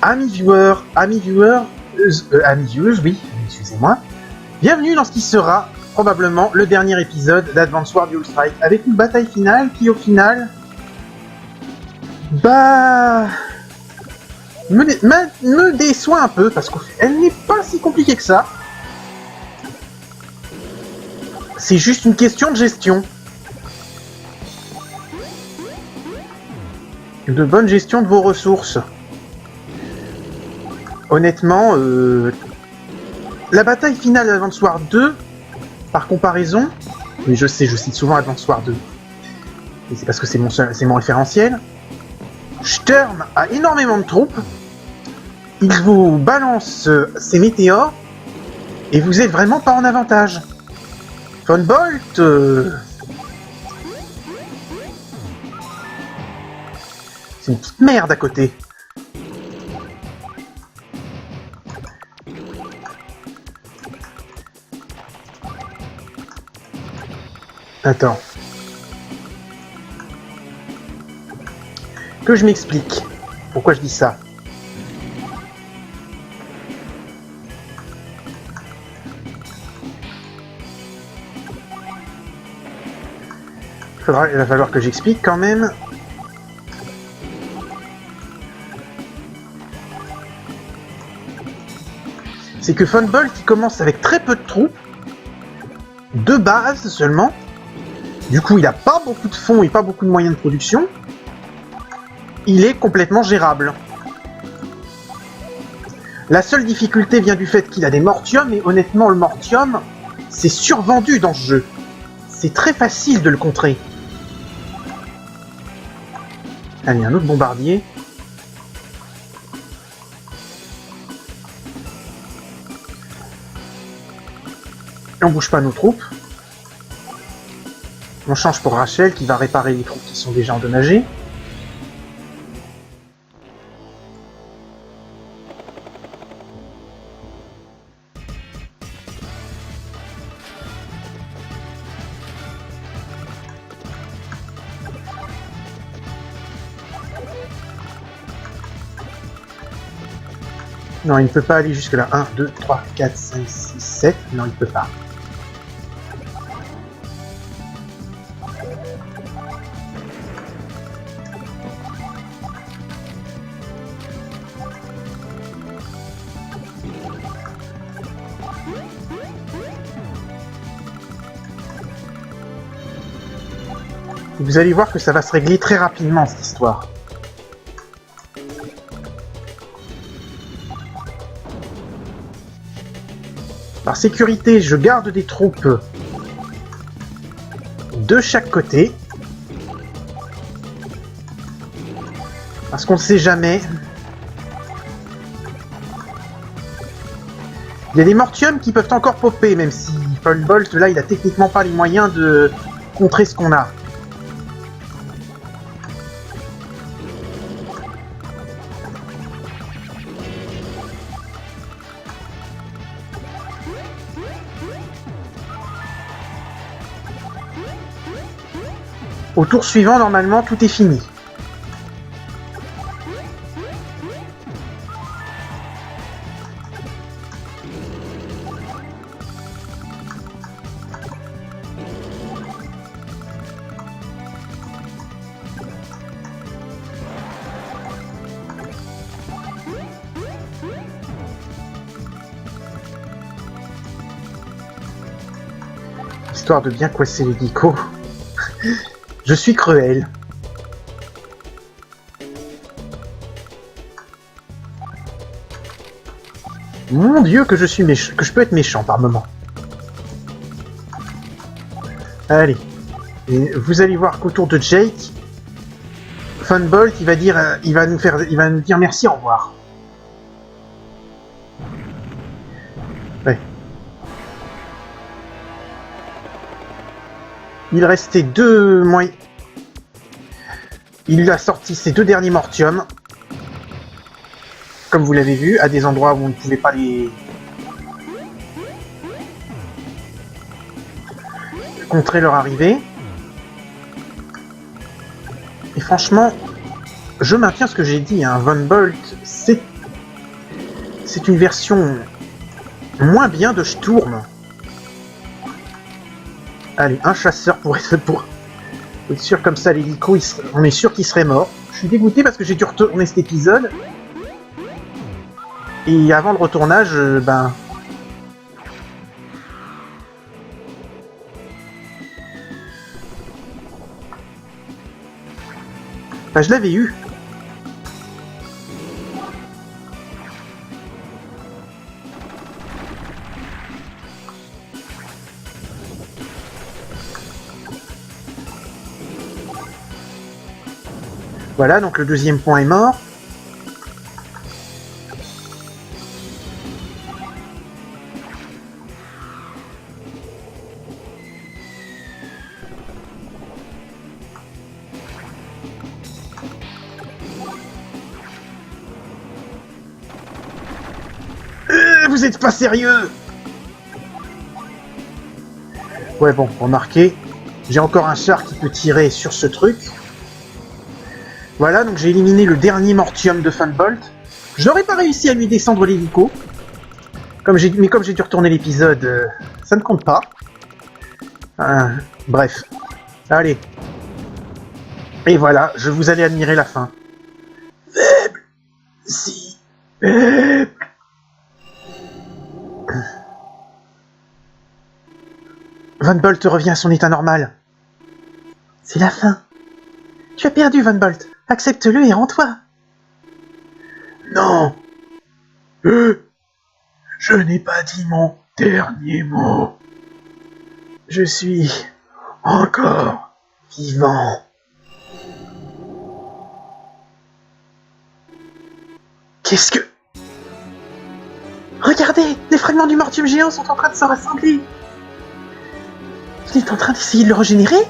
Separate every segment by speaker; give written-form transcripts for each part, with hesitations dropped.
Speaker 1: Amis viewers, oui, excusez-moi. Bienvenue dans ce qui sera probablement le dernier épisode d'Advance Wars Dual Strike, avec une bataille finale qui, au final, me déçoit un peu, parce qu'elle n'est pas si compliquée que ça. C'est juste une question de gestion. De bonne gestion de vos ressources. Honnêtement, la bataille finale d'Advance Wars 2, par comparaison, mais je sais, je cite souvent Advance Wars 2, et c'est parce que c'est mon référentiel, Sturm a énormément de troupes, il vous balance ses météores, et vous êtes vraiment pas en avantage. Thunderbolt, c'est une petite merde à côté. Attends. Que je m'explique. Pourquoi je dis ça? Il va falloir que j'explique quand même. C'est que Thunderbolt il commence avec très peu de troupes, de base seulement. Du coup, il n'a pas beaucoup de fonds et pas beaucoup de moyens de production. Il est complètement gérable. La seule difficulté vient du fait qu'il a des mortiums, et honnêtement, le mortium, c'est survendu dans ce jeu. C'est très facile de le contrer. Allez, un autre bombardier. Et on bouge pas nos troupes. On change pour Rachel qui va réparer les troupes qui sont déjà endommagées. Non, il ne peut pas aller jusque là. 1, 2, 3, 4, 5, 6, 7. Non, il ne peut pas. Vous allez voir que ça va se régler très rapidement, cette histoire. Par sécurité, je garde des troupes de chaque côté. Parce qu'on ne sait jamais. Il y a des mortiums qui peuvent encore popper, même si Thunderbolt, là, il a techniquement pas les moyens de contrer ce qu'on a. Au tour suivant, normalement, tout est fini. Histoire de bien coincer les geckos. Je suis cruel. Mon Dieu, que je peux être méchant par moment. Allez. Et vous allez voir qu'autour de Jake, Thunderbolt, il va nous dire merci, au revoir. Ouais. Il restait deux moyens. Il a sorti ses deux derniers mortiums. Comme vous l'avez vu, à des endroits où on ne pouvait pas les contrer leur arrivée. Et franchement, je maintiens ce que j'ai dit, hein. Thunderbolt, c'est c'est une version moins bien de Sturm. Allez, un chasseur pour être sûr, comme ça l'hélico, on est sûr qu'il serait mort. Je suis dégoûté parce que j'ai dû retourner cet épisode. Et avant le retournage, ben... je l'avais eu. Voilà, donc le deuxième point est mort. Vous êtes pas sérieux? Ouais, bon, remarquez, j'ai encore un char qui peut tirer sur ce truc. Voilà, donc j'ai éliminé le dernier mortium de Thunderbolt. Je n'aurais pas réussi à lui descendre l'hélico. Mais comme j'ai dû retourner l'épisode, ça ne compte pas. Bref. Allez. Et voilà, vous allez admirer la fin. Faible. Si. Faible. Thunderbolt revient à son état normal. C'est la fin. Tu as perdu, Thunderbolt. Accepte-le et rends-toi. Non. Je n'ai pas dit mon dernier mot. Je suis encore vivant. Qu'est-ce que... Regardez, les fragments du mortium géant sont en train de se rassembler. Il est en train d'essayer de le régénérer?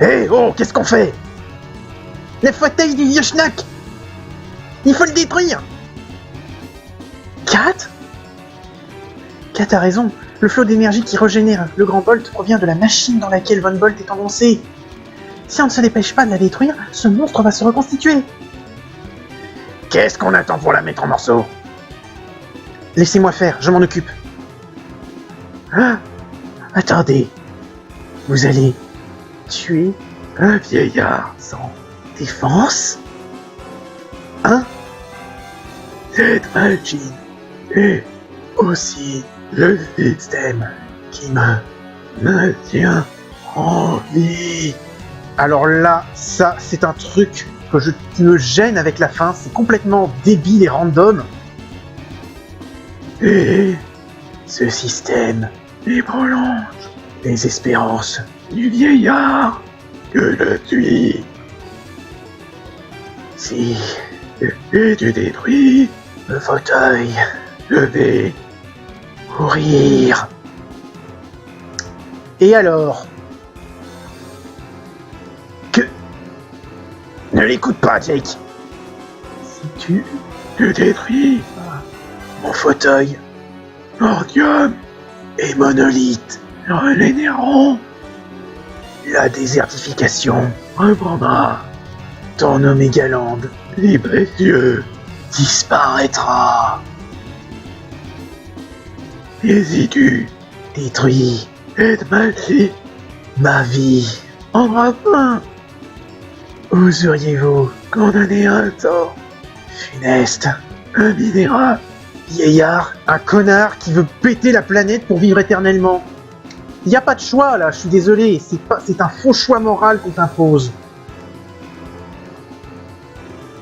Speaker 1: Hé, oh, qu'est-ce qu'on fait? Le fauteuil du vieux schnack! Il faut le détruire! Kat a raison. Le flot d'énergie qui régénère le grand Bolt provient de la machine dans laquelle Von Bolt est engoncé. Si on ne se dépêche pas de la détruire, ce monstre va se reconstituer. Qu'est-ce qu'on attend pour la mettre en morceaux? Laissez-moi faire, je m'en occupe. Ah, attendez. Vous allez tuer un vieillard sans défense? Hein? Cette machine est aussi le système qui me maintient en vie. Alors là, ça, c'est un truc qui me gêne avec la fin. C'est complètement débile et random. Et ce système prolonge les espérances du vieillard que je suis. Si tu détruis le fauteuil, je vais mourir. Et alors? Que... Ne l'écoute pas, Jake. Si tu détruis mon fauteuil, Mortium et Monolithe régénéreront. La désertification reprendra. Ton Omégaland, les précieux, disparaîtra. Et si tu détruis cette machine, ma vie prendra fin. Oseriez-vous condamner un sort funeste, un minérable, vieillard, un connard qui veut péter la planète pour vivre éternellement? Il n'y a pas de choix là, je suis désolé, c'est un faux choix moral qu'on t'impose.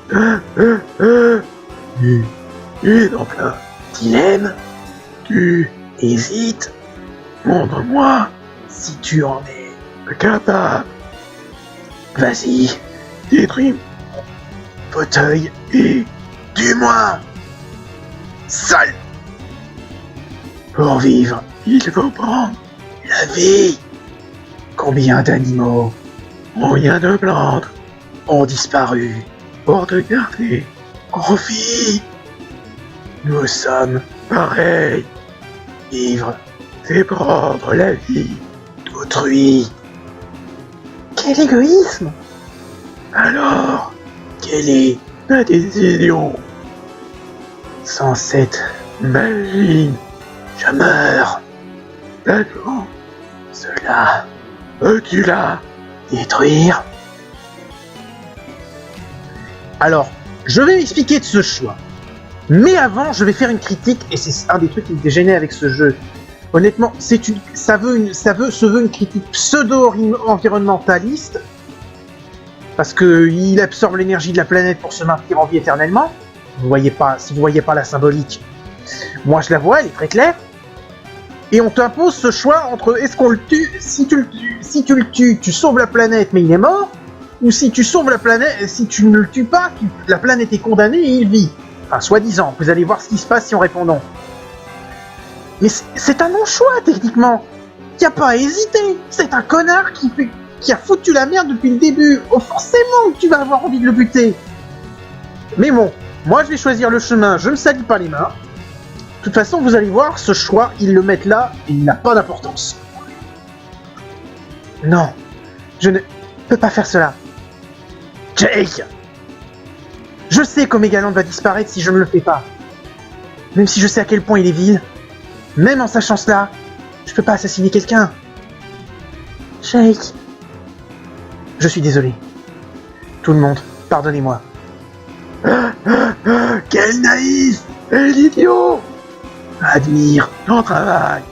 Speaker 1: Tu es donc là. Dilemme? Tu hésites? Montre-moi si tu en es capable. Vas-y, détruis mon fauteuil et tue-moi. Sale! Pour vivre, il faut prendre la vie. Combien d'animaux, combien de plantes ont disparu pour te garder en vie? Nous sommes pareils. Vivre, c'est prendre la vie d'autrui. Quel égoïsme! Alors, quelle est ta décision? Sans cette machine, je meurs. Maintenant, cela, peux-tu la détruire? Alors, je vais expliquer de ce choix. Mais avant, je vais faire une critique, et c'est un des trucs qui me gênait avec ce jeu. Honnêtement, se veut une critique pseudo-environnementaliste, parce qu'il absorbe l'énergie de la planète pour se maintenir en vie éternellement. Vous voyez pas, si vous voyez pas la symbolique, moi je la vois, elle est très claire. Et on t'impose ce choix entre est-ce qu'on le tue, si tu le tues, tu sauves la planète mais il est mort, ou si tu sauves la planète, si tu ne le tues pas, la planète est condamnée et il vit. Enfin, soi-disant, vous allez voir ce qui se passe si on répond non. Mais c'est un non-choix, techniquement. Y a pas à hésiter. C'est un connard qui a foutu la merde depuis le début. Oh, forcément que tu vas avoir envie de le buter. Mais bon, moi je vais choisir le chemin, je me salis pas les mains. De toute façon, vous allez voir, ce choix, ils le mettent là et il n'a pas d'importance. Non, je ne peux pas faire cela. Jake! Je sais qu'Omegaland va disparaître si je ne le fais pas. Même si je sais à quel point il est vil, même en sachant cela, je peux pas assassiner quelqu'un. Jake. Je suis désolé. Tout le monde, pardonnez-moi. Quel naïf! Quel idiot! Admire ton travail.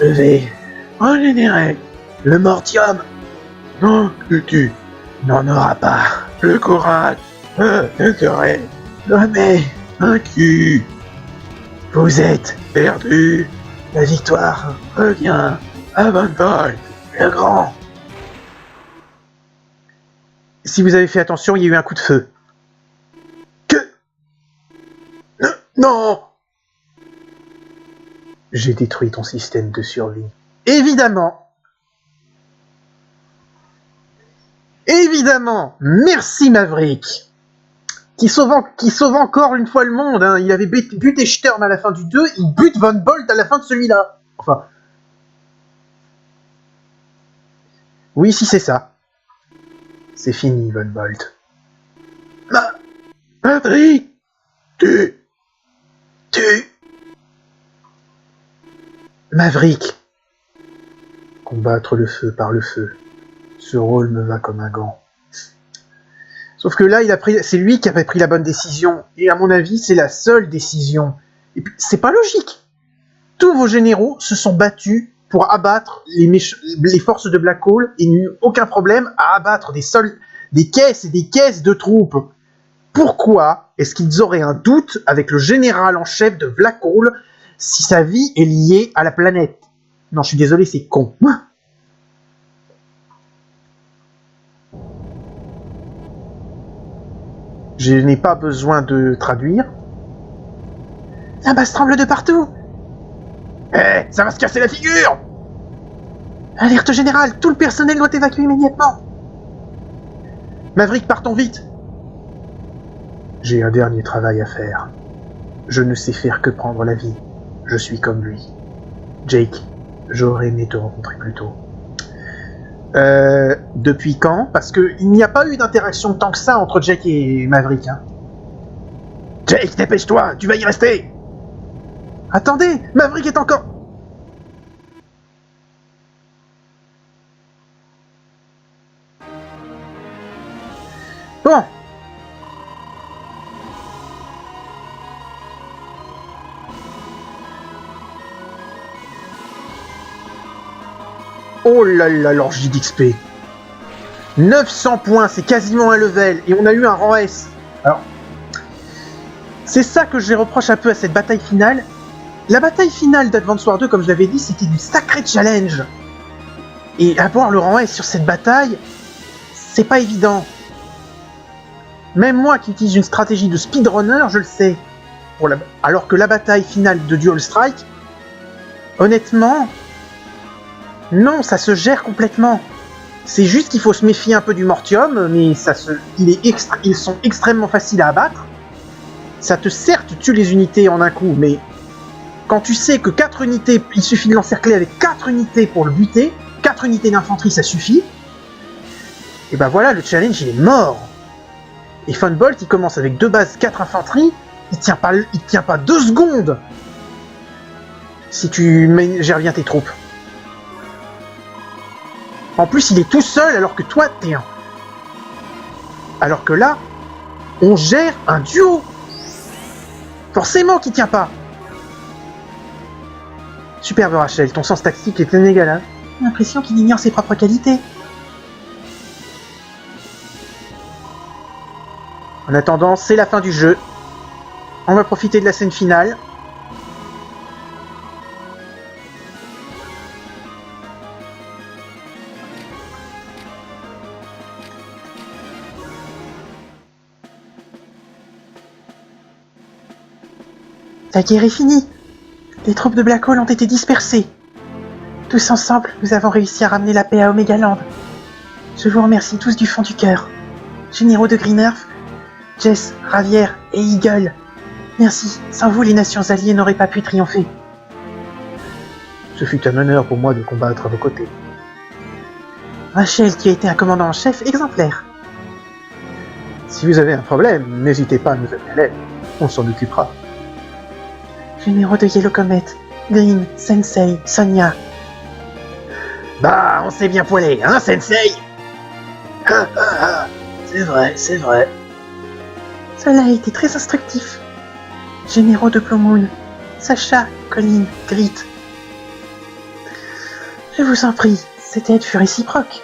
Speaker 1: Je vais régénérer le mortium. Non, que tu n'en auras pas le courage de te jamais vaincu. Vous êtes perdu. La victoire revient à Von Bolt, le grand. Si vous avez fait attention, il y a eu un coup de feu. Que... Non! J'ai détruit ton système de survie. Évidemment! Évidemment! Merci Maverick! Qui sauve encore une fois le monde. Hein. Il avait buté Sturm à la fin du 2, il bute Von Bolt à la fin de celui-là. Enfin... Oui, si c'est ça. C'est fini, Von Bolt. Maverick! Tu... Maverick. Combattre le feu par le feu. Ce rôle me va comme un gant. Sauf que là, c'est lui qui avait pris la bonne décision. Et à mon avis, c'est la seule décision. Et puis, c'est pas logique. Tous vos généraux se sont battus pour abattre les forces de Black Hole et n'ont eu aucun problème à abattre des caisses et des caisses de troupes. Pourquoi est-ce qu'ils auraient un doute avec le général en chef de Black Hole si sa vie est liée à la planète? Non, je suis désolé, c'est con. Je n'ai pas besoin de traduire. La base tremble de partout. Ça va se casser la figure. Alerte générale, tout le personnel doit évacuer immédiatement. Maverick, partons vite. J'ai un dernier travail à faire. Je ne sais faire que prendre la vie. Je suis comme lui. Jake, j'aurais aimé te rencontrer plus tôt. Depuis quand? Parce qu'il n'y a pas eu d'interaction tant que ça entre Jake et Maverick. Hein. Jake, dépêche-toi, tu vas y rester. Attendez, Maverick est encore... Bon. Oh là là, l'orgie d'XP. 900 points, c'est quasiment un level, et on a eu un rang S. Alors, c'est ça que je reproche un peu à cette bataille finale. La bataille finale d'Advance Wars 2, comme je l'avais dit, c'était du sacré challenge. Et avoir le rang S sur cette bataille, c'est pas évident. Même moi qui utilise une stratégie de speedrunner, je le sais. Alors que la bataille finale de Dual Strike, honnêtement... Non, ça se gère complètement. C'est juste qu'il faut se méfier un peu du Mortium, mais ils sont extrêmement faciles à abattre. Ça te certes tue les unités en un coup, mais quand tu sais que 4 unités, il suffit de l'encercler avec 4 unités pour le buter, 4 unités d'infanterie ça suffit, et ben voilà, le challenge il est mort. Et Funbolt il commence avec 2 bases 4 infanterie, il tient pas 2 secondes si tu gères bien tes troupes. En plus, il est tout seul alors que toi, t'es un. Alors que là, on gère un duo. Forcément qu'il tient pas. Superbe Rachel, ton sens tactique est inégal. J'ai l'impression qu'il ignore ses propres qualités. En attendant, c'est la fin du jeu. On va profiter de la scène finale. La guerre est finie. Les troupes de Black Hole ont été dispersées. Tous ensemble, nous avons réussi à ramener la paix à Omega Land. Je vous remercie tous du fond du cœur. Généraux de Green Earth, Jess, Ravière et Eagle. Merci, sans vous les nations alliées n'auraient pas pu triompher. Ce fut un honneur pour moi de combattre à vos côtés. Rachel, qui a été un commandant en chef exemplaire. Si vous avez un problème, n'hésitez pas à nous appeler à l'aide. On s'en occupera. Généraux de Yellow Comet, Green, Sensei, Sonia. Bah, on s'est bien poilé, hein, Sensei? C'est vrai, c'est vrai. Cela a été très instructif. Généraux de Blue Moon, Sacha, Colin, Grit. Je vous en prie, cette aide fut réciproque.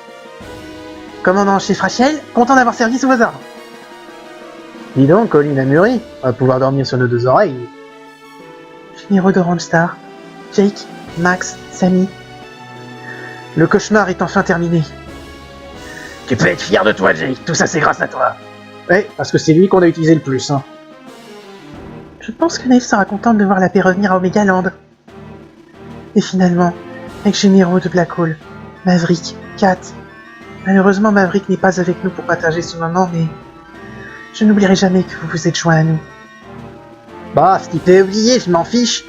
Speaker 1: Commandant chef Rachel, content d'avoir servi sous vos ordres. Dis donc, Colin a mûri, on va pouvoir dormir sur nos 2 oreilles. Généraux de Randstar, Jake, Max, Sammy. Le cauchemar est enfin terminé. Tu peux être fier de toi, Jake, tout ça c'est grâce à toi. Ouais, parce que c'est lui qu'on a utilisé le plus, hein. Je pense que Neve sera contente de voir la paix revenir à Omega Land. Et finalement, avec Généraux de Black Hole, Maverick, Kat. Malheureusement, Maverick n'est pas avec nous pour partager ce moment, mais je n'oublierai jamais que vous vous êtes joints à nous. Bah, si tu peux oublier, je m'en fiche.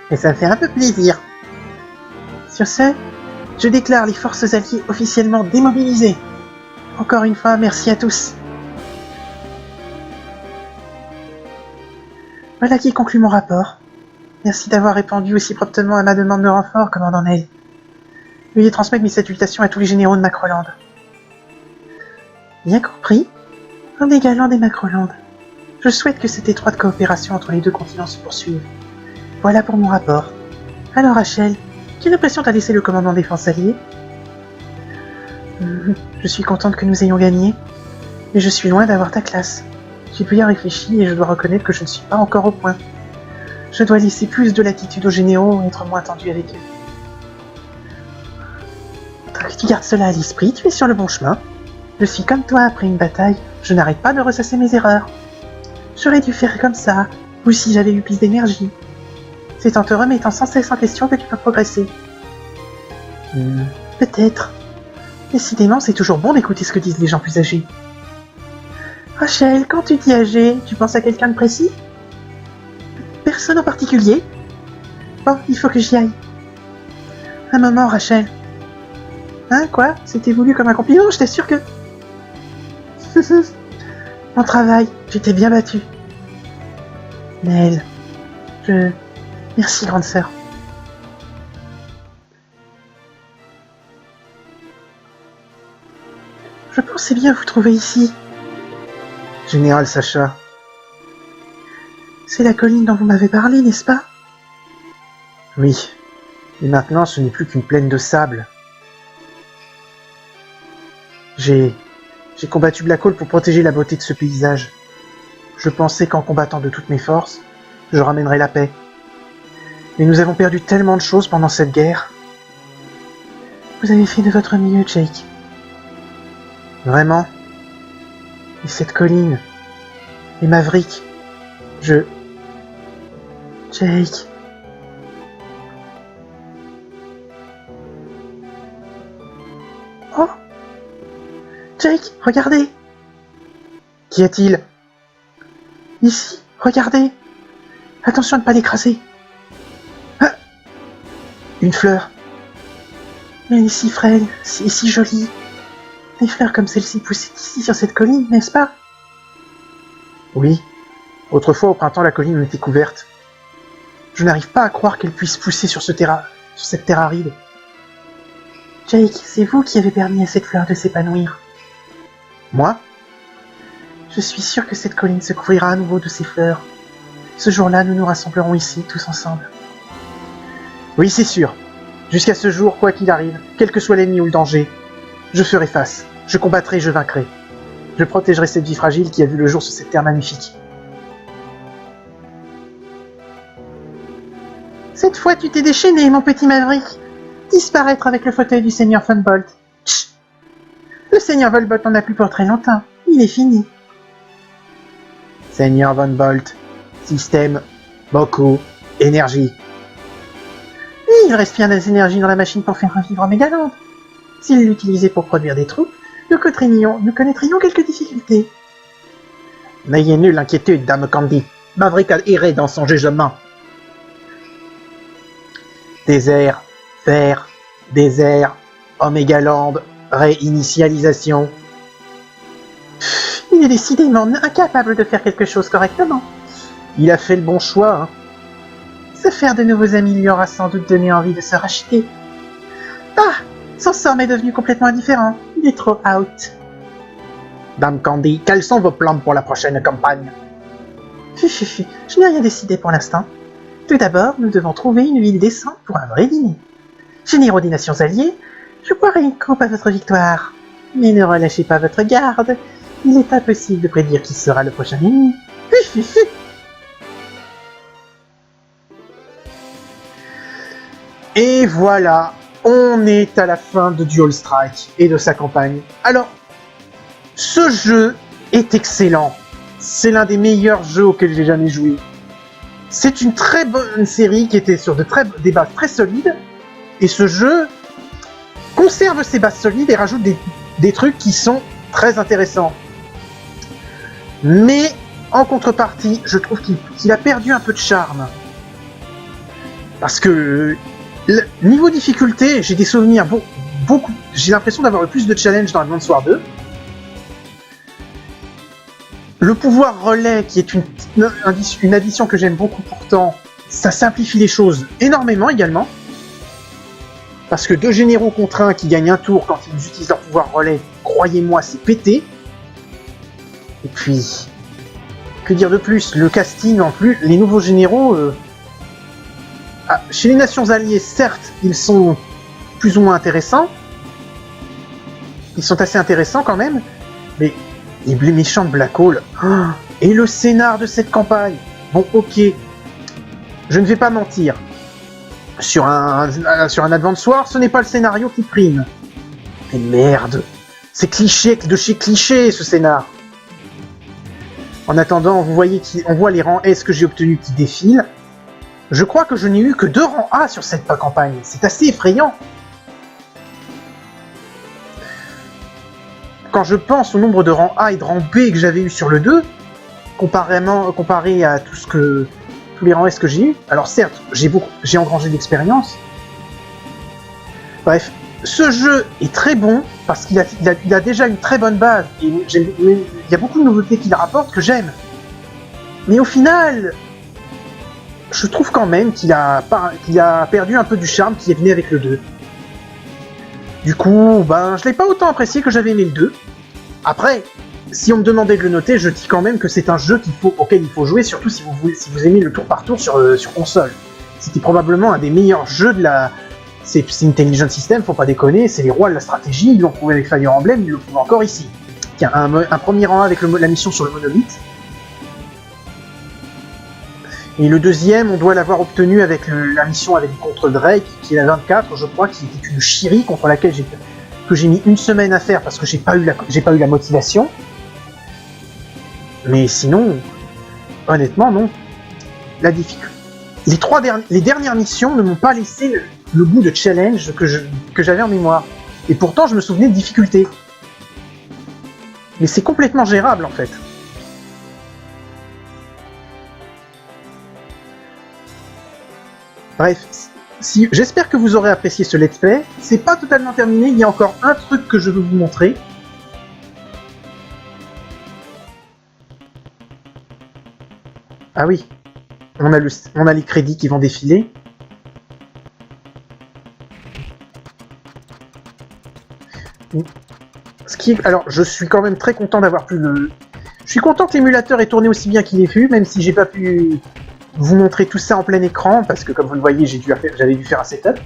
Speaker 1: Mais ça me fait un peu plaisir. Sur ce, je déclare les forces alliées officiellement démobilisées. Encore une fois, merci à tous. Voilà qui conclut mon rapport. Merci d'avoir répondu aussi promptement à ma demande de renfort, commandant Nell. Veuillez transmettre mes salutations à tous les généraux de Macroland. Bien compris. Omega Land et Macroland. Je souhaite que cette étroite coopération entre les 2 continents se poursuive. Voilà pour mon rapport. Alors Rachel, quelle impression t'a laissé le commandant défense allié? Je suis contente que nous ayons gagné, mais je suis loin d'avoir ta classe. J'ai bien réfléchi et je dois reconnaître que je ne suis pas encore au point. Je dois laisser plus de latitude aux généraux et être moins tendu avec eux. Tant que tu gardes cela à l'esprit, tu es sur le bon chemin. Je suis comme toi après une bataille, je n'arrête pas de ressasser mes erreurs. J'aurais dû faire comme ça, ou si j'avais eu plus d'énergie. C'est en te remettant sans cesse en question que tu peux progresser. Peut-être. Décidément, c'est toujours bon d'écouter ce que disent les gens plus âgés. Rachel, quand tu dis âgé, tu penses à quelqu'un de précis? Personne en particulier? Bon, il faut que j'y aille. Un moment, Rachel. Hein, quoi? C'était voulu comme un compliment, je t'assure que... Mon travail, tu t'es bien battue. Nell, Merci, grande sœur. Je pensais bien vous trouver ici. Général Sacha. C'est la colline dont vous m'avez parlé, n'est-ce pas? Oui. Et maintenant, ce n'est plus qu'une plaine de sable. J'ai combattu Black Hole pour protéger la beauté de ce paysage. Je pensais qu'en combattant de toutes mes forces, je ramènerais la paix. Mais nous avons perdu tellement de choses pendant cette guerre. Vous avez fait de votre mieux, Jake. Vraiment? Et cette colline? Et Maverick? Jake... Oh! Jake, regardez! Qu'y a-t-il? Ici, regardez! Attention à ne pas l'écraser! Ah! Une fleur! Mais elle est si frêle, si jolie! Des fleurs comme celle-ci poussent ici sur cette colline, n'est-ce pas? Oui. Autrefois, au printemps, la colline était couverte. Je n'arrive pas à croire qu'elle puisse pousser sur cette terre aride. Jake, c'est vous qui avez permis à cette fleur de s'épanouir. Moi? Je suis sûr que cette colline se couvrira à nouveau de ses fleurs. Ce jour-là, nous nous rassemblerons ici, tous ensemble. Oui, c'est sûr. Jusqu'à ce jour, quoi qu'il arrive, quel que soit l'ennemi ou le danger, je ferai face. Je combattrai, je vaincrai. Je protégerai cette vie fragile qui a vu le jour sur cette terre magnifique. Cette fois, tu t'es déchaîné, mon petit Maverick. Disparaître avec le fauteuil du Seigneur Funbolt. Chut. Le Seigneur Volbolt n'en a plus pour très longtemps. Il est fini. Seigneur Von Bolt. Système. Beaucoup. Énergie. Il reste bien des énergies dans la machine pour faire revivre Megaland. S'il l'utilisait pour produire des troupes, nous connaîtrions quelques difficultés. N'ayez nulle inquiétude, Dame Candy. Maverick a erré dans son jugement. Désert, fer, désert, Omégaland, réinitialisation. Il est décidément incapable de faire quelque chose correctement. Il a fait le bon choix, hein. Se faire de nouveaux amis lui aura sans doute donné envie de se racheter. Ah! Son sort m'est devenu complètement indifférent. Il est trop out. Dame Candy, quels sont vos plans pour la prochaine campagne? Je n'ai rien décidé pour l'instant. Tout d'abord, nous devons trouver une ville décente pour un vrai dîner. Généraux des nations alliées, je boirai une coupe à votre victoire. Mais ne relâchez pas votre garde. Il est impossible de prédire qui sera le prochain ennemi. Et voilà, on est à la fin de Dual Strike et de sa campagne. Alors, ce jeu est excellent. C'est l'un des meilleurs jeux auxquels j'ai jamais joué. C'est une très bonne série qui était sur des bases très solides. Et ce jeu conserve ses bases solides et rajoute des trucs qui sont très intéressants. Mais, en contrepartie, je trouve qu'il a perdu un peu de charme. Parce que, niveau difficulté, j'ai des souvenirs beaucoup. J'ai l'impression d'avoir eu plus de challenge dans Advance Wars 2. Le pouvoir relais, qui est une addition que j'aime beaucoup pourtant, ça simplifie les choses énormément également. Parce que 2 généraux contre 1 qui gagnent un tour quand ils utilisent leur pouvoir relais, croyez-moi, c'est pété. Et puis, que dire de plus? Le casting en plus, les nouveaux généraux... chez les nations alliées, certes, ils sont plus ou moins intéressants. Ils sont assez intéressants quand même, mais... les méchants de Black Hole. Et le scénar de cette campagne. Bon, ok. Je ne vais pas mentir. Sur un Advance Wars, ce n'est pas le scénario qui prime. Mais merde. C'est cliché de chez cliché, ce scénar. En attendant, on voit les rangs S que j'ai obtenus qui défilent. Je crois que je n'ai eu que 2 rangs A sur cette campagne. C'est assez effrayant. Quand je pense au nombre de rangs A et de rangs B que j'avais eu sur le 2, comparé à tous les rangs S que j'ai eu, alors certes, j'ai engrangé de l'expérience. Bref, ce jeu est très bon parce qu'il a déjà une très bonne base et il y a beaucoup de nouveautés qu'il rapporte que j'aime. Mais au final, je trouve quand même qu'il a perdu un peu du charme qui venait avec le 2. Du coup, je l'ai pas autant apprécié que j'avais aimé le 2. Après, si on me demandait de le noter, je dis quand même que c'est un jeu auquel il faut jouer, surtout si vous aimez le tour par tour sur console. C'était probablement un des meilleurs jeux de la... C'est Intelligent System, faut pas déconner, c'est les rois de la stratégie, ils l'ont prouvé avec Fire Emblem, ils le prouvent encore ici. Tiens, un premier rang avec la mission sur le monolithe. Et le deuxième, on doit l'avoir obtenu avec la mission contre Drake, qui est la 24, je crois, qui était une Shiri contre laquelle j'ai mis 1 semaine à faire parce que j'ai pas eu la motivation. Mais sinon, honnêtement, non. La difficulté. Les dernières missions ne m'ont pas laissé le goût de challenge que j'avais en mémoire. Et pourtant, je me souvenais de difficultés. Mais c'est complètement gérable en fait. Bref, j'espère que vous aurez apprécié ce let's play. C'est pas totalement terminé, il y a encore un truc que je veux vous montrer. Ah oui, on a les crédits qui vont défiler. Alors, je suis quand même très content d'avoir pu le... Je suis content que l'émulateur ait tourné aussi bien qu'il ait pu, même si j'ai pas pu vous montrer tout ça en plein écran, parce que comme vous le voyez, j'avais dû faire un setup.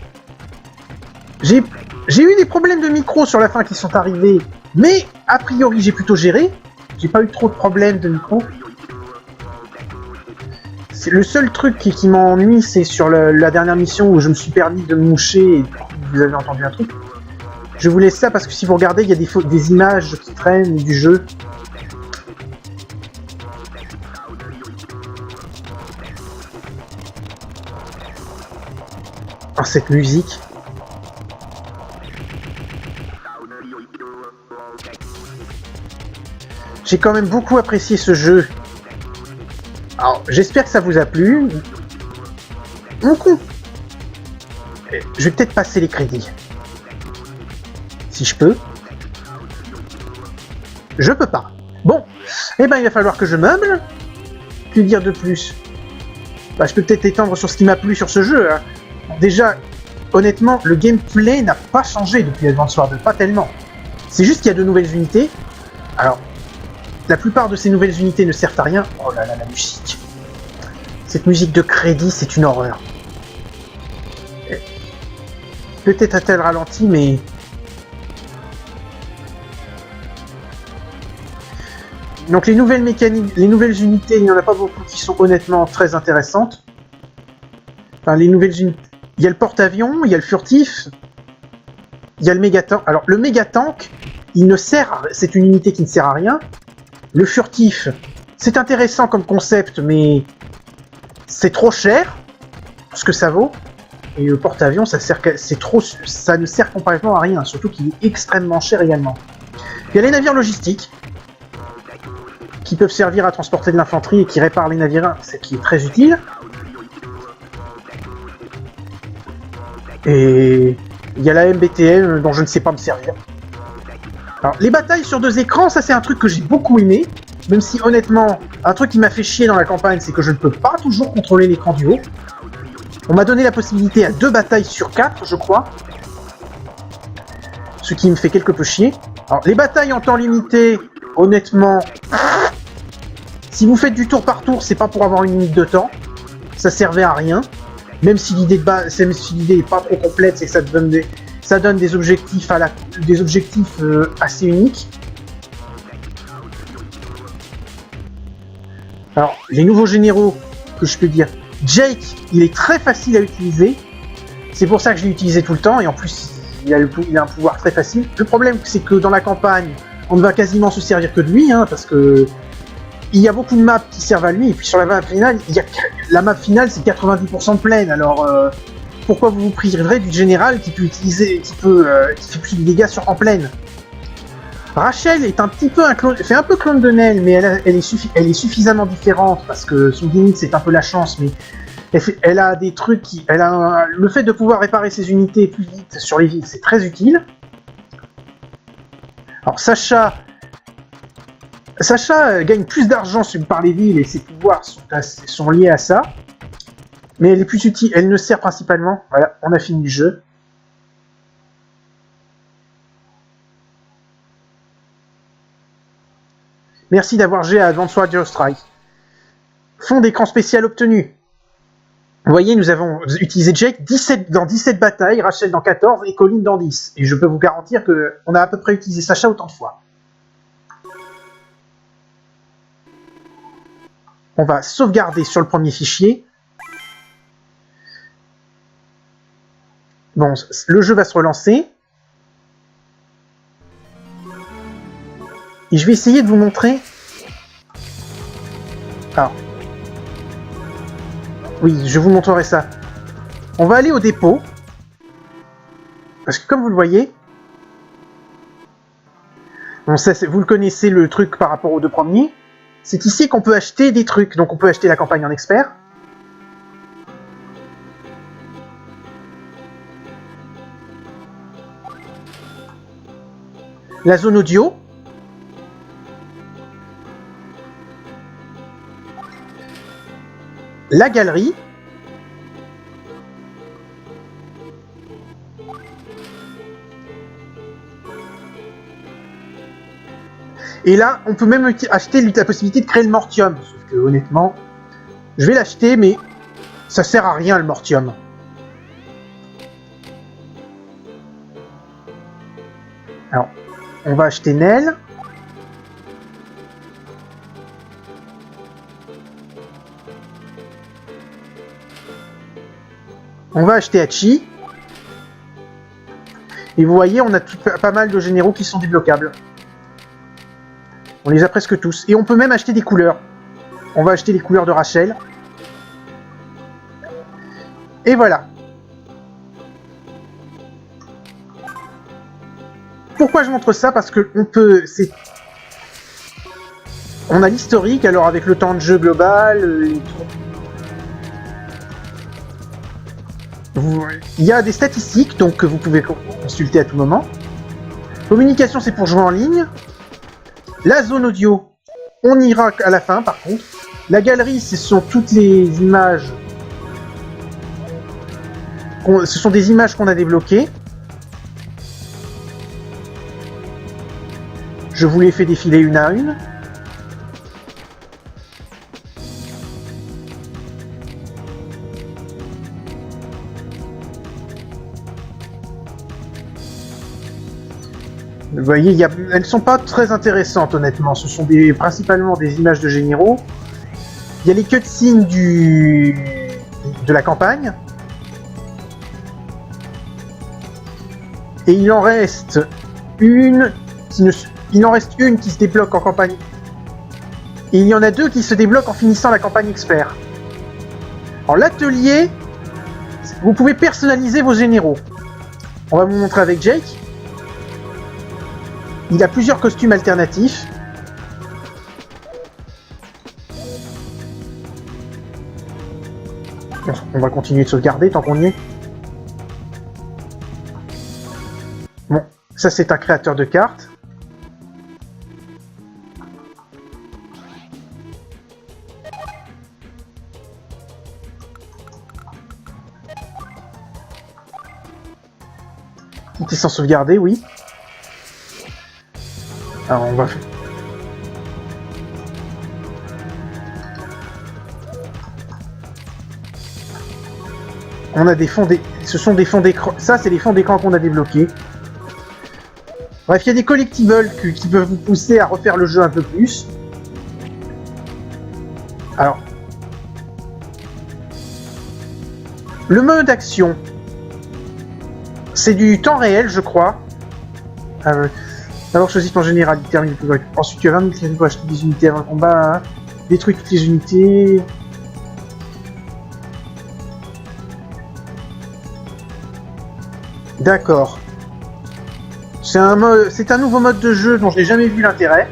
Speaker 1: J'ai eu des problèmes de micro sur la fin qui sont arrivés, mais a priori j'ai plutôt géré. J'ai pas eu trop de problèmes de micro. Le seul truc qui m'ennuie, c'est sur la dernière mission où je me suis permis de me moucher et vous avez entendu un truc. Je vous laisse ça parce que si vous regardez, il y a des images qui traînent du jeu. Oh, cette musique. J'ai quand même beaucoup apprécié ce jeu. Alors, j'espère que ça vous a plu. Mon coup. Je vais peut-être passer les crédits. Si je peux. Je peux pas. Bon. Eh ben, il va falloir que je meuble. Que dire de plus? Bah, je peux peut-être étendre sur ce qui m'a plu sur ce jeu. Hein. Déjà, honnêtement, le gameplay n'a pas changé depuis Advance Wars 2. Pas tellement. C'est juste qu'il y a de nouvelles unités. Alors, la plupart de ces nouvelles unités ne servent à rien. Oh là là, la musique. Cette musique de crédit, c'est une horreur. Peut-être a-t-elle ralenti, mais... Donc les nouvelles mécaniques, les nouvelles unités, il n'y en a pas beaucoup qui sont honnêtement très intéressantes. Enfin, les nouvelles unités... Il y a le porte-avions, il y a le furtif, il y a le méga-tank. Alors, le méga-tank, il ne sert... C'est une unité qui ne sert à rien. Le furtif, c'est intéressant comme concept, mais c'est trop cher pour ce que ça vaut. Et le porte-avions, ça ne sert complètement à rien, surtout qu'il est extrêmement cher également. Il y a les navires logistiques, qui peuvent servir à transporter de l'infanterie et qui réparent les navires, ce qui est très utile. Et il y a la MBTM dont je ne sais pas me servir. Alors, les batailles sur 2 écrans, ça c'est un truc que j'ai beaucoup aimé, même si honnêtement, un truc qui m'a fait chier dans la campagne, c'est que je ne peux pas toujours contrôler l'écran du haut. On m'a donné la possibilité à 2 batailles sur 4, je crois, ce qui me fait quelque peu chier. Alors, les batailles en temps limité, honnêtement, si vous faites du tour par tour, c'est pas pour avoir une limite de temps, ça servait à rien. Même si l'idée est pas trop complète, c'est que ça donne des objectifs assez uniques. Alors, les nouveaux généraux, que je peux dire, Jake, il est très facile à utiliser. C'est pour ça que je l'ai utilisé tout le temps, et en plus, il a un pouvoir très facile. Le problème, c'est que dans la campagne, on ne va quasiment se servir que de lui, hein, parce que il y a beaucoup de maps qui servent à lui, et puis sur la map finale, la map finale, c'est 90% de plaine, alors pourquoi vous vous priverez du général qui fait plus de dégâts en plaine? Rachel est un petit peu un clone, fait un peu clone de Nell, mais elle est suffisamment différente, parce que son gimmick c'est un peu la chance, mais elle a des trucs le fait de pouvoir réparer ses unités plus vite sur les villes, c'est très utile. Alors Sacha gagne plus d'argent par les villes et ses pouvoirs sont liés à ça. Mais elle est plus utile, elle ne sert principalement. Voilà, on a fini le jeu. Merci d'avoir joué à Advance Wars Strike. Fond d'écran spécial obtenu. Vous voyez, nous avons utilisé Jake dans 17 batailles, Rachel dans 14 et Colin dans 10. Et je peux vous garantir qu'on a à peu près utilisé Sacha autant de fois. On va sauvegarder sur le premier fichier. Bon, le jeu va se relancer. Et je vais essayer de vous montrer... Alors... Oui, je vous montrerai ça. On va aller au dépôt. Parce que comme vous le voyez... Bon, ça, vous le connaissez, le truc par rapport aux 2 premiers. C'est ici qu'on peut acheter des trucs. Donc on peut acheter la campagne en expert. La zone audio. la galerie. Et là, on peut même acheter la possibilité de créer le mortium. Sauf que honnêtement, je vais l'acheter, mais ça sert à rien le mortium. Alors, on va acheter Nell. On va acheter Hachi. Et vous voyez, on a pas mal de généraux qui sont débloquables. On les a presque tous. Et on peut même acheter des couleurs. On va acheter les couleurs de Rachel. Et voilà. Pourquoi je montre ça? Parce que on peut... On a l'historique, alors avec le temps de jeu global... Il y a des statistiques donc que vous pouvez consulter à tout moment. Communication, c'est pour jouer en ligne. La zone audio, on ira à la fin par contre. La galerie, ce sont toutes les images. Ce sont des images qu'on a débloquées. Je vous les fais défiler une à une. Vous voyez, elles ne sont pas très intéressantes honnêtement, ce sont principalement des images de généraux. Il y a les cutscenes de la campagne. Et il en reste une qui se débloque en campagne. Et il y en a deux qui se débloquent en finissant la campagne expert. Alors l'atelier, vous pouvez personnaliser vos généraux. On va vous montrer avec Jake. Il a plusieurs costumes alternatifs. On va continuer de sauvegarder tant qu'on y est. Bon, ça c'est un créateur de cartes. Il était sans sauvegarder, oui. Alors on va... On a des fonds Ce sont des fonds d'écran... Ça, c'est les fonds d'écran qu'on a débloqués. Bref, il y a des collectibles qui peuvent vous pousser à refaire le jeu un peu plus. Alors... Le mode action. C'est du temps réel, je crois. D'abord, choisis ton général, il termine le plus. Ensuite, tu as 20 000 crédits pour acheter des unités avant le combat. Détruis toutes les unités. D'accord. C'est un nouveau mode de jeu dont je n'ai jamais vu l'intérêt.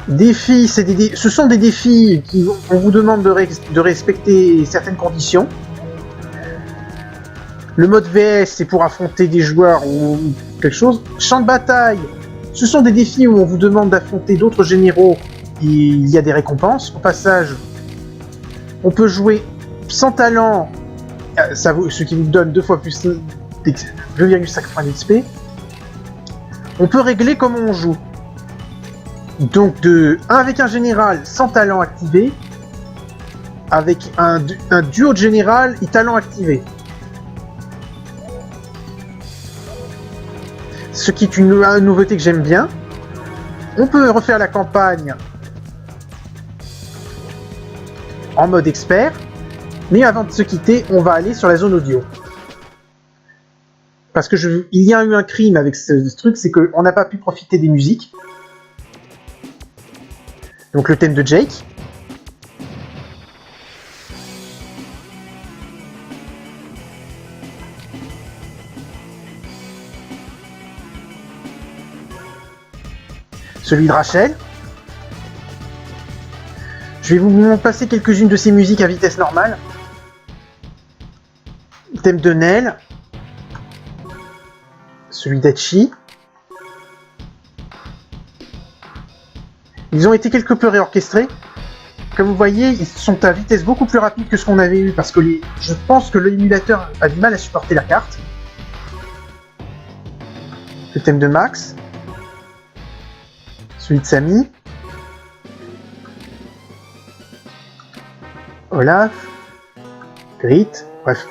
Speaker 1: Défis, ce sont des défis on vous demande de respecter certaines conditions. Le mode VS, c'est pour affronter des joueurs ou quelque chose. Champ de bataille, ce sont des défis où on vous demande d'affronter d'autres généraux et il y a des récompenses. Au passage, on peut jouer sans talent, ce qui vous donne 2 fois plus 2,5 points d'XP. On peut régler comment on joue. Donc avec un général sans talent activé, avec un duo de général et talent activé. Ce qui est une nouveauté que j'aime bien. On peut refaire la campagne en mode expert. Mais avant de se quitter, on va aller sur la zone audio. Parce que il y a eu un crime avec ce truc, c'est qu'on n'a pas pu profiter des musiques. Donc le thème de Jake. Celui de Rachel. Je vais vous passer quelques-unes de ces musiques à vitesse normale. Le thème de Nell. Celui d'Hachi. Ils ont été quelque peu réorchestrés. comme vous voyez, ils sont à vitesse beaucoup plus rapide que ce qu'on avait eu, parce que je pense que l'émulateur a du mal à supporter la carte. Le thème de Max. Celui de Samy. Olaf. Grit. Bref.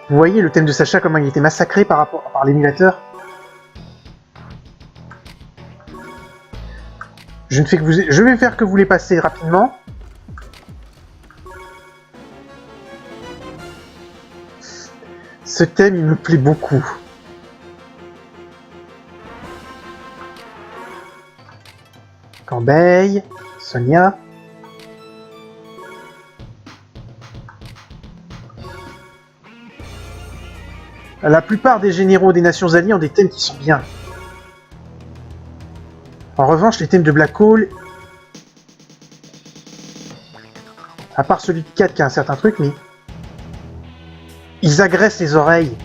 Speaker 1: Vous voyez le thème de Sacha, comment il était massacré par l'émulateur. Je vais faire que vous les passez rapidement. Ce thème, il me plaît beaucoup. Cambeille, Sonia. La plupart des généraux des Nations Alliées ont des thèmes qui sont bien. En revanche, les thèmes de Black Hole, à part celui de 4 qui a un certain truc, mais ils agressent les oreilles.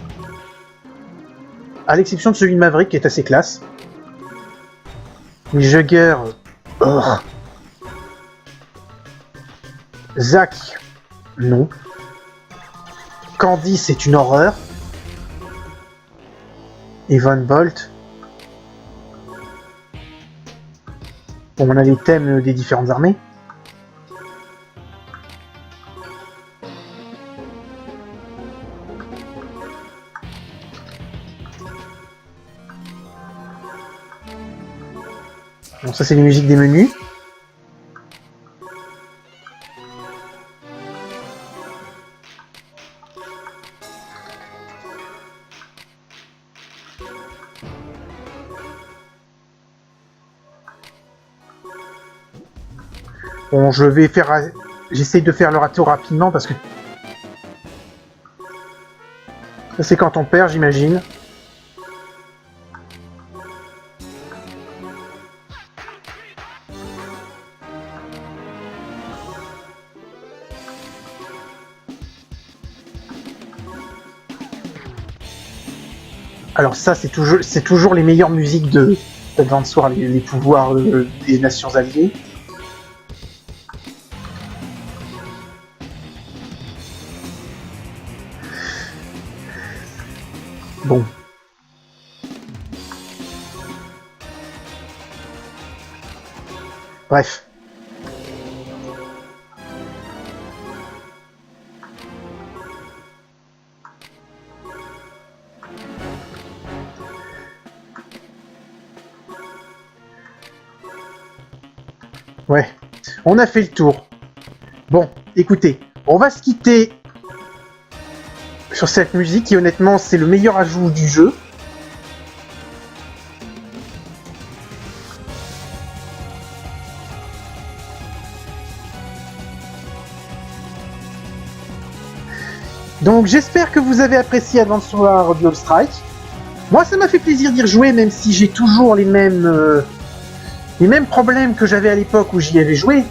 Speaker 1: À l'exception de celui de Maverick qui est assez classe. Les Jugger... Oh. Zack... Non. Candy, c'est une horreur. Et Von Bolt... Bon, on a les thèmes des différentes armées. Bon, ça c'est les musiques des menus. Bon, j'essaye de faire le râteau rapidement parce que... Ça c'est quand on perd, j'imagine. Alors ça, c'est toujours les meilleures musiques d'Advance Wars, les pouvoirs des Nations Alliées. Bon. Bref. Ouais. On a fait le tour. Bon, écoutez, on va se quitter sur cette musique qui honnêtement c'est le meilleur ajout du jeu. Donc j'espère que vous avez apprécié Advance Wars Dual Strike. Moi ça m'a fait plaisir d'y rejouer même si j'ai toujours les mêmes problèmes que j'avais à l'époque où j'y avais joué.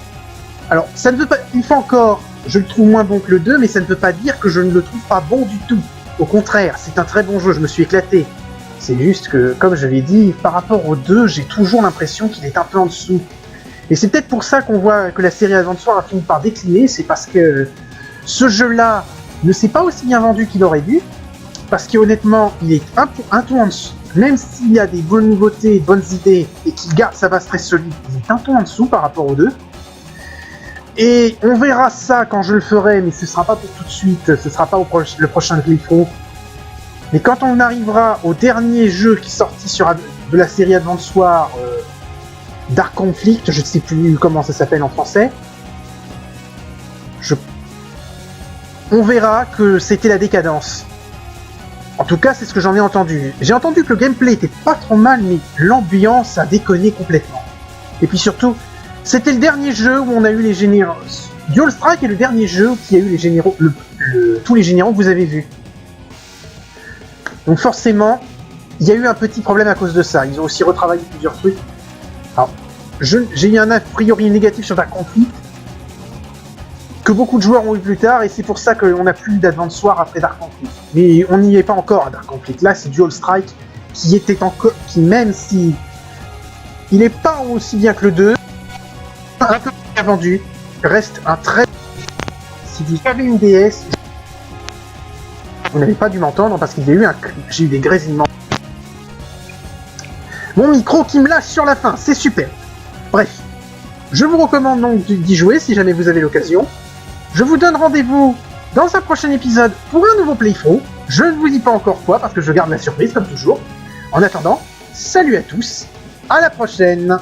Speaker 1: Alors ça ne veut pas... Une fois encore, je le trouve moins bon que le 2, mais ça ne veut pas dire que je ne le trouve pas bon du tout. Au contraire, c'est un très bon jeu, je me suis éclaté. C'est juste que, comme je l'ai dit, par rapport au 2, j'ai toujours l'impression qu'il est un peu en dessous. Et c'est peut-être pour ça qu'on voit que la série Advance Wars a fini par décliner, c'est parce que ce jeu-là ne s'est pas aussi bien vendu qu'il aurait dû, parce qu'honnêtement, il est un ton en dessous. Même s'il y a des bonnes nouveautés, bonnes idées, et qu'il garde sa base très solide, il est un ton en dessous par rapport au 2. Et on verra ça quand je le ferai, mais ce sera pas pour tout de suite, ce sera pas le prochain Glypho. Mais quand on arrivera au dernier jeu qui est sorti de la série Advance Wars, Dark Conflict, je ne sais plus comment ça s'appelle en français, on verra que c'était la décadence. En tout cas, c'est ce que j'en ai entendu. J'ai entendu que le gameplay était pas trop mal, mais l'ambiance a déconné complètement. Et puis surtout, c'était le dernier jeu où on a eu les généraux. Dual Strike est le dernier jeu qui a eu les généraux, tous les généraux que vous avez vus. Donc forcément, il y a eu un petit problème à cause de ça. Ils ont aussi retravaillé plusieurs trucs. Alors, j'ai eu un a priori négatif sur Dark Conflict que beaucoup de joueurs ont eu plus tard, et c'est pour ça qu'on n'a plus d'Advance Wars après Dark Conflict. Mais on n'y est pas encore à Dark Conflict. Là, c'est Dual Strike, qui même si il n'est pas aussi bien que le 2, un peu bien vendu, reste un très... Si vous avez une DS, vous n'avez pas dû m'entendre parce qu'il y a eu j'ai eu des grésillements. Mon micro qui me lâche sur la fin, c'est super. Bref, je vous recommande donc d'y jouer si jamais vous avez l'occasion. Je vous donne rendez-vous dans un prochain épisode pour un nouveau playthrough. Je ne vous dis pas encore quoi parce que je garde la surprise comme toujours. En attendant, salut à tous, à la prochaine.